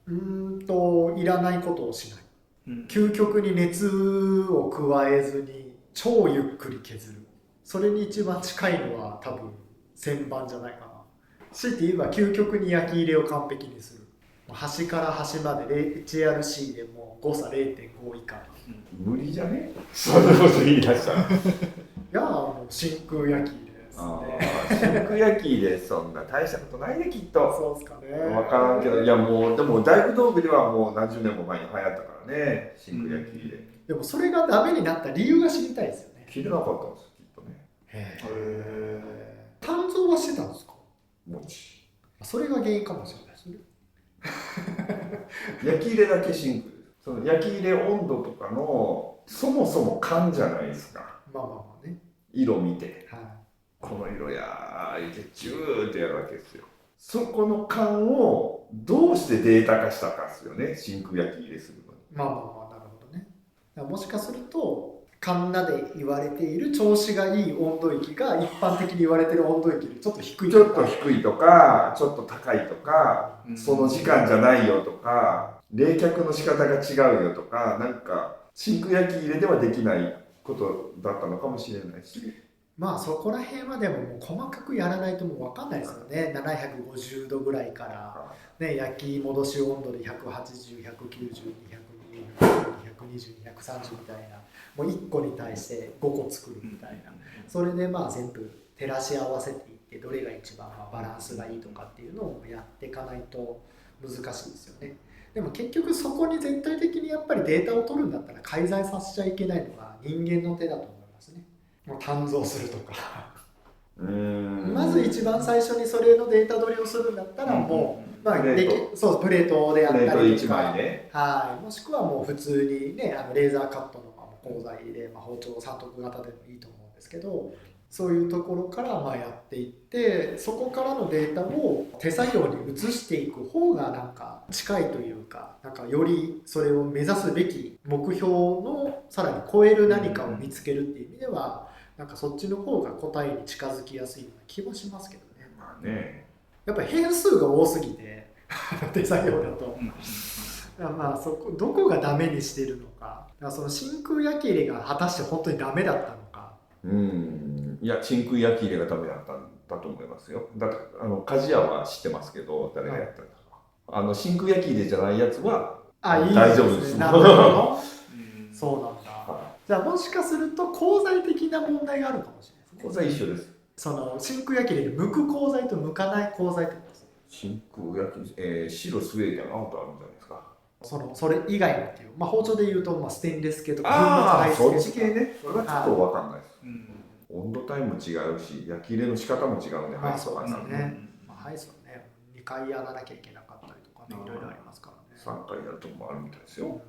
いらないことをしない。うん。究極に熱を加えずに超ゆっくり削る。それに一番近いのは多分旋盤じゃないかな。強いて言えば究極に焼き入れを完璧にする。端から端まで HRC でも誤差0.5以下。無理じゃね、そんなこと言い出したら。いやもう真空焼き入れですね。真空焼き入れそんな大したことないねきっと。そうですかね。分からんけど、いやもうでも大工道具ではもう何十年も前に流行ったからね、真空焼き入れ。でもそれがダメになった理由が知りたいですよね。聞いてなかったんですきっとね。へえ。鍛造はしてたんですか？もちそれが原因かもしれないですね。焼き入れだけ真空です。その焼き入れ温度とかのそもそも勘じゃないですか。まあまあまあね。色見て、はい。この色やーってチューってやるわけですよ。そこの勘をどうしてデータ化したかですよね、真空焼き入れするのに。まあまあまあ、なるほどね。だからもしかすると、カンナで言われている調子がいい温度域が一般的に言われている温度域よりちょっと低いちょっと低いとか、ちょっと高いとか、その時間じゃないよとか、冷却の仕方が違うよとか、なんか真空焼き入れではできないことだったのかもしれないし。まあそこら辺はでももう細かくやらないともう分かんないですよね。750度ぐらいから、ね、焼き戻し温度で180、190、220、220、230みたいな、もう1個に対して5個作るみたいな、それでまあ全部照らし合わせていってどれが一番まあバランスがいいとかっていうのをやっていかないと難しいですよね。でも結局そこに全体的にやっぱりデータを取るんだったら介在させちゃいけないのが人間の手だと思いますね。もう鍛造するとかまず一番最初にそれのデータ取りをするんだったらもう、まあ、そうプレートであったりとか、プレート1枚ね、はい、もしくはもう普通にねレーザーカットの鋼材で、包丁三徳型でもいいと思うんですけど、そういうところからまあやっていって、そこからのデータを手作業に移していく方がなんか近いというか、なんかよりそれを目指すべき目標のさらに超える何かを見つけるっていう意味では、なんかそっちの方が答えに近づきやすいような気もしますけどね。まあね、やっぱり変数が多すぎて手作業だと、まあそこどこがダメにしてるのか、だからその真空焼き入れが果たして本当にダメだったのか。いや真空焼き入れがダメだったんだと思いますよ。だって鍛冶屋は知ってますけど、誰がやったんだか、真空焼き入れじゃないやつは大丈夫です。なるほどそうなんだ。じゃあもしかすると鋼材的な問題があるかもしれないですね。鋼材一緒です。その真空焼き入れで剥く鋼材と剥かない鋼材ってことですね。真空焼き、白スウェーデン青とあるんじゃないですか。それ以外のっていう、包丁でいうとステンレス系とかああ、粉末そっち系ね。それはちょっと分かんないです。温度帯も違うし、焼き入れの仕方も違うんで、そうですね。配送ね、2回やらなきゃいけなかったりとかね、いろいろありますからね。3回やるとこもあるみたいですよ。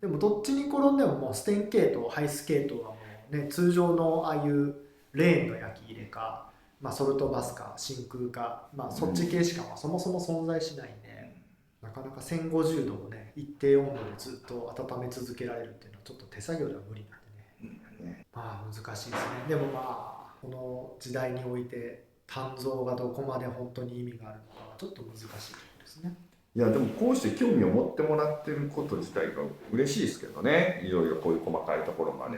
でもどっちに転んでもステン系統、ハイス系統はもうね、通常のああいうレーンの焼き入れか、ソルトバスか真空か、そっち系しかそもそも存在しないんで、なかなか1050度をね、一定温度でずっと温め続けられるっていうのはちょっと手作業では無理なんでね。難しいですね。でもこの時代において鍛造がどこまで本当に意味があるのかはちょっと難しいですね。いやでもこうして興味を持ってもらってること自体が嬉しいですけどね、いろいろこういう細かいところまで。